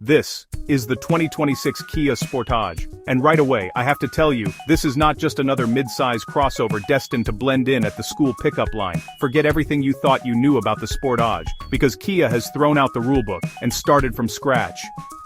This is the 2026 Kia Sportage, and right away I have to tell you, this is not just another mid-size crossover destined to blend in at the school pickup line. Forget everything you thought you knew about the Sportage, because Kia has thrown out the rulebook and started from scratch.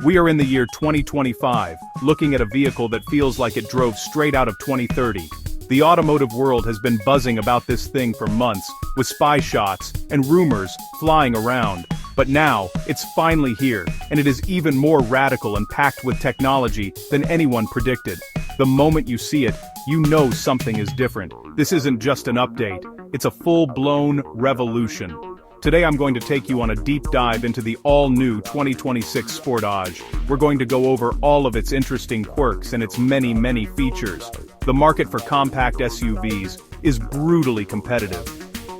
We are in the year 2025, looking at a vehicle that feels like it drove straight out of 2030. The automotive world has been buzzing about this thing for months, with spy shots and rumors flying around. But now, it's finally here, and it is even more radical and packed with technology than anyone predicted. The moment you see it, you know something is different. This isn't just an update, it's a full-blown revolution. Today I'm going to take you on a deep dive into the all-new 2026 Sportage. We're going to go over all of its interesting quirks and its many features. The market for compact SUVs is brutally competitive.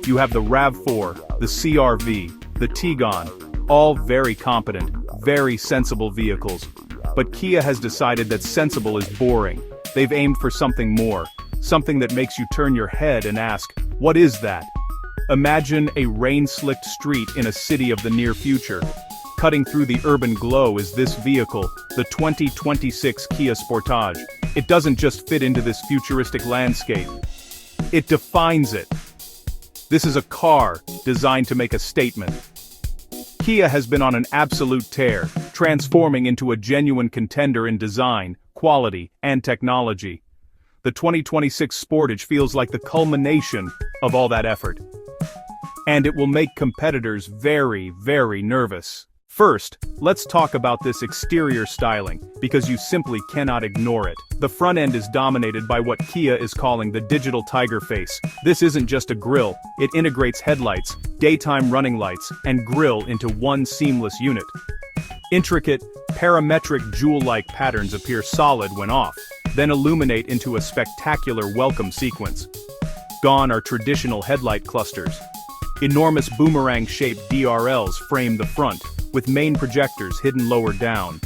You have the RAV4, the CR-V, the Tucson, all very competent, very sensible vehicles. But Kia has decided that sensible is boring. They've aimed for something more, something that makes you turn your head and ask, what is that? Imagine a rain-slicked street in a city of the near future. Cutting through the urban glow is this vehicle, the 2026 Kia Sportage. It doesn't just fit into this futuristic landscape. It defines it. This is a car designed to make a statement. Kia has been on an absolute tear, transforming into a genuine contender in design, quality, and technology. The 2026 Sportage feels like the culmination of all that effort. And it will make competitors very nervous. First, let's talk about this exterior styling, because you simply cannot ignore it. The front end is dominated by what Kia is calling the digital tiger face. This isn't just a grille, it integrates headlights, daytime running lights, and grille into one seamless unit. Intricate, parametric jewel-like patterns appear solid when off, then illuminate into a spectacular welcome sequence. Gone are traditional headlight clusters. Enormous boomerang-shaped DRLs frame the front, with main projectors hidden lower down.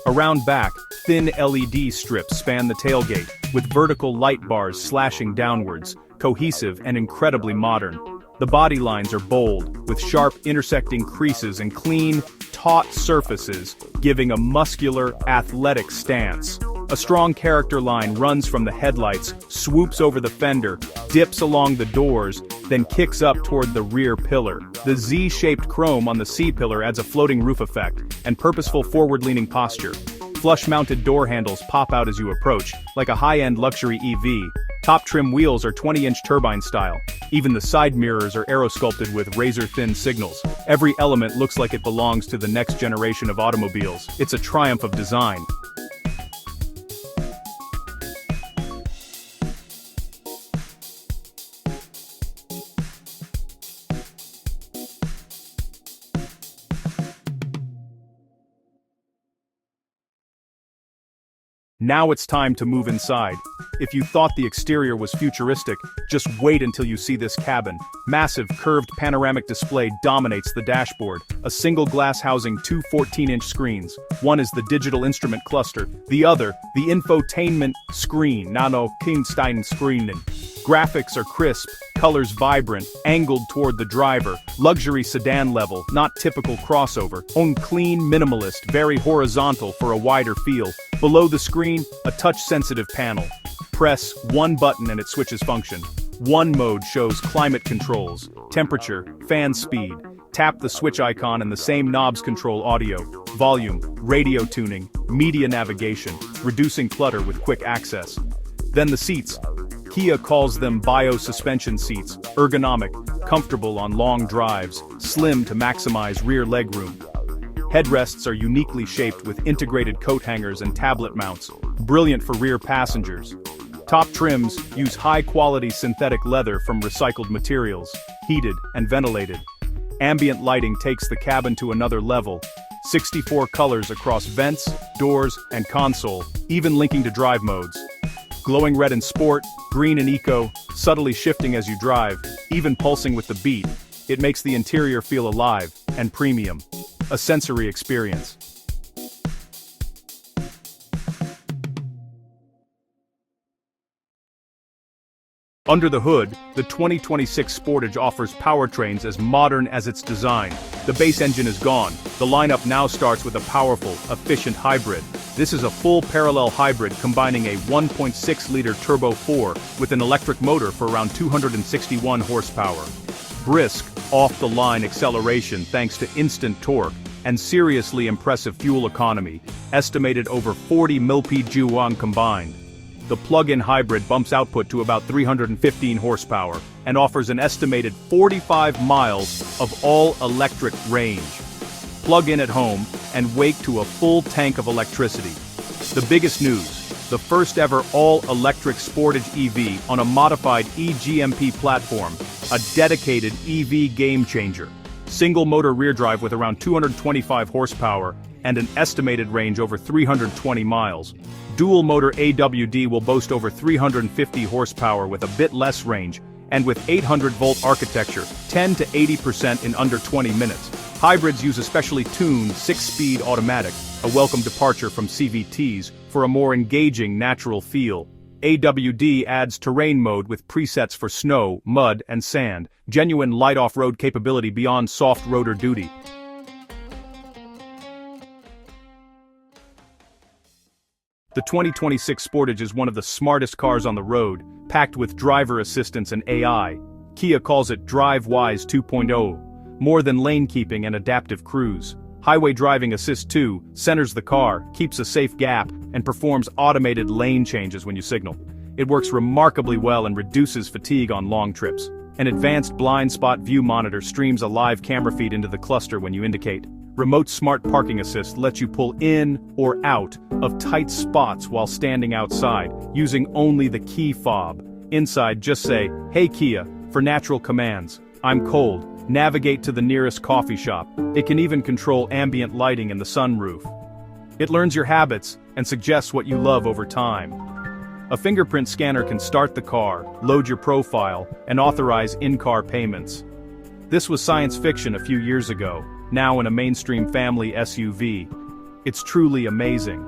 Around back, thin LED strips span the tailgate, with vertical light bars slashing downwards, cohesive and incredibly modern. The body lines are bold, with sharp intersecting creases and clean, taut surfaces, giving a muscular, athletic stance. A strong character line runs from the headlights, swoops over the fender, dips along the doors, then kicks up toward the rear pillar. The Z-shaped chrome on the C-pillar adds a floating roof effect, and purposeful forward-leaning posture. Flush-mounted door handles pop out as you approach, like a high-end luxury EV. Top trim wheels are 20-inch turbine style. Even the side mirrors are aero-sculpted with razor-thin signals. Every element looks like it belongs to the next generation of automobiles. It's a triumph of design. Now it's time to move inside. If you thought the exterior was futuristic, just wait until you see this cabin. Massive curved panoramic display dominates the dashboard. A single glass housing two 14-inch screens. One is the digital instrument cluster, the other, the infotainment screen, Nano Kingstein screen. Graphics are crisp, colors vibrant, angled toward the driver, luxury sedan level, not typical crossover, own clean minimalist, very horizontal for a wider feel. Below the screen, a touch-sensitive panel. Press one button and it switches function. One mode shows climate controls, temperature, fan speed. Tap the switch icon and the same knobs control audio, volume, radio tuning, media navigation, reducing clutter with quick access. Then the seats. Kia calls them bio-suspension seats, ergonomic, comfortable on long drives, slim to maximize rear legroom. Headrests are uniquely shaped with integrated coat hangers and tablet mounts, brilliant for rear passengers. Top trims use high-quality synthetic leather from recycled materials, heated and ventilated. Ambient lighting takes the cabin to another level. 64 colors across vents, doors, and console, even linking to drive modes. Glowing red in sport, green in eco, subtly shifting as you drive, even pulsing with the beat. It makes the interior feel alive and premium. A sensory experience. Under the hood, the 2026 Sportage offers powertrains as modern as its design. The base engine is gone. The lineup now starts with a powerful, efficient hybrid. This is a full parallel hybrid combining a 1.6-liter turbo 4 with an electric motor for around 261 horsepower. Brisk, off-the-line acceleration thanks to instant torque, and seriously impressive fuel economy, estimated over 40 mpg combined. The plug-in hybrid bumps output to about 315 horsepower and offers an estimated 45 miles of all-electric range. Plug in at home and wake to a full tank of electricity. The biggest news: the first ever all-electric Sportage EV on a modified eGMP platform, a dedicated EV game-changer. Single-motor rear drive with around 225 horsepower and an estimated range over 320 miles. Dual-motor AWD will boast over 350 horsepower with a bit less range, and with 800-volt architecture, 10 to 80% in under 20 minutes. Hybrids use a specially tuned 6-speed automatic, a welcome departure from CVTs, for a more engaging natural feel. AWD adds terrain mode with presets for snow, mud, and sand, genuine light off-road capability beyond soft roader duty. The 2026 Sportage is one of the smartest cars on the road, packed with driver assistance and AI. Kia calls it DriveWise 2.0, more than lane keeping and adaptive cruise. Highway Driving Assist 2 centers the car, keeps a safe gap, and performs automated lane changes when you signal. It works remarkably well and reduces fatigue on long trips. An advanced blind spot view monitor streams a live camera feed into the cluster when you indicate. Remote Smart Parking Assist lets you pull in or out of tight spots while standing outside, using only the key fob. Inside, just say, "Hey Kia," for natural commands. "I'm cold. Navigate to the nearest coffee shop." It can even control ambient lighting in the sunroof. It learns your habits and suggests what you love over time. A fingerprint scanner can start the car, load your profile, and authorize in-car payments. This was science fiction a few years ago, now in a mainstream family SUV. It's truly amazing.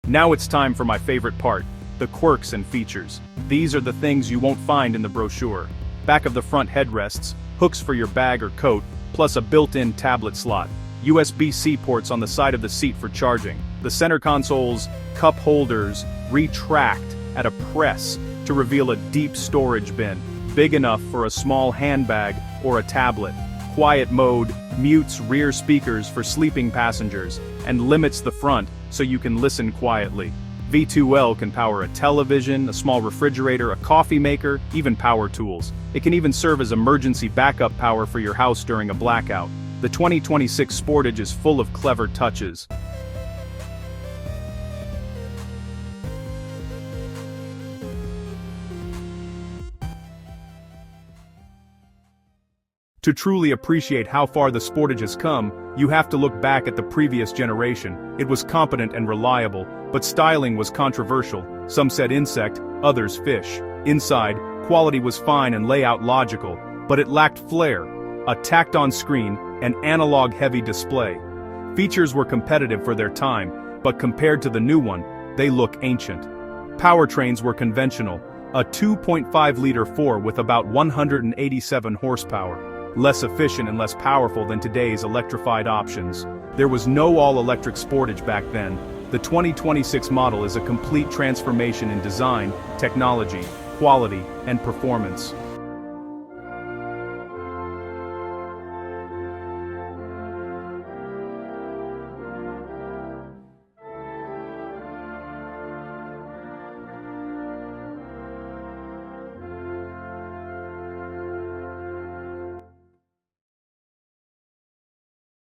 Now it's time for my favorite part, the quirks and features. These are the things you won't find in the brochure. Back of the front headrests, hooks for your bag or coat, plus a built-in tablet slot. USB-C ports on the side of the seat for charging. The center console's cup holders retract at a press to reveal a deep storage bin, big enough for a small handbag or a tablet. Quiet mode mutes rear speakers for sleeping passengers and limits the front so you can listen quietly. V2L can power a television, a small refrigerator, a coffee maker, even power tools. It can even serve as emergency backup power for your house during a blackout. The 2026 Sportage is full of clever touches. To truly appreciate how far the Sportage has come, you have to look back at the previous generation. It was competent and reliable, but styling was controversial. Some said insect, others fish. Inside, quality was fine and layout logical, but it lacked flair. A tacked-on screen, an analog-heavy display. Features were competitive for their time, but compared to the new one, they look ancient. Powertrains were conventional, a 2.5-liter 4 with about 187 horsepower. Less efficient and less powerful than today's electrified options. There was no all-electric Sportage back then. The 2026 model is a complete transformation in design, technology, quality, and performance.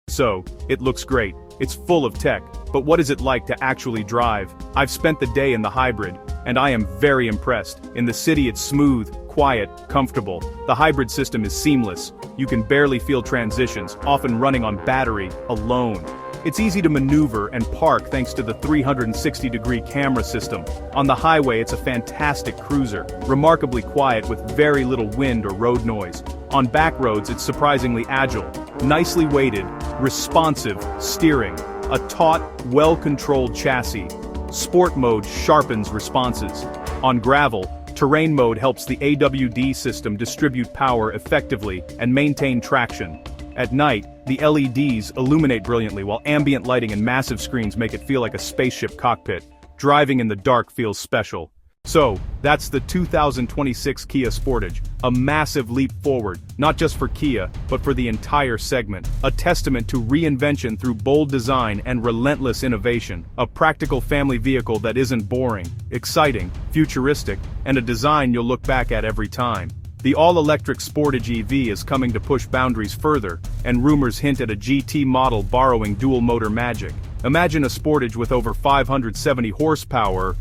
So, it looks great, it's full of tech, but what is it like to actually drive? I've spent the day in the hybrid, and I am very impressed. In the city it's smooth, quiet, comfortable. The hybrid system is seamless. You can barely feel transitions, often running on battery, alone. It's easy to maneuver and park thanks to the 360-degree camera system. On the highway it's a fantastic cruiser, remarkably quiet with very little wind or road noise. On back roads it's surprisingly agile, nicely weighted, responsive steering, a taut, well-controlled chassis. Sport mode sharpens responses. On gravel, terrain mode helps the AWD system distribute power effectively and maintain traction. At night, the LEDs illuminate brilliantly while ambient lighting and massive screens make it feel like a spaceship cockpit. Driving in the dark feels special. So, that's the 2026 Kia Sportage, a massive leap forward, not just for Kia, but for the entire segment. A testament to reinvention through bold design and relentless innovation. A practical family vehicle that isn't boring, exciting, futuristic, and a design you'll look back at every time. The all-electric Sportage EV is coming to push boundaries further, and rumors hint at a GT model borrowing dual-motor magic. Imagine a Sportage with over 570 horsepower,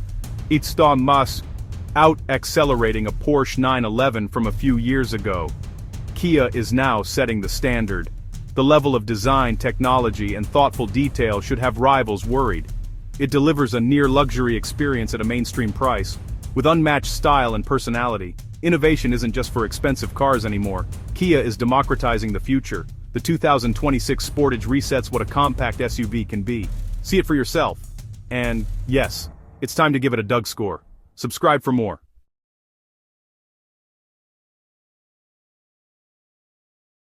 it's Don Musk, out-accelerating a Porsche 911 from a few years ago. Kia is now setting the standard. The level of design, technology, and thoughtful detail should have rivals worried. It delivers a near-luxury experience at a mainstream price. With unmatched style and personality, innovation isn't just for expensive cars anymore. Kia is democratizing the future. The 2026 Sportage resets what a compact SUV can be. See it for yourself. And, yes, it's time to give it a Doug score. Subscribe for more.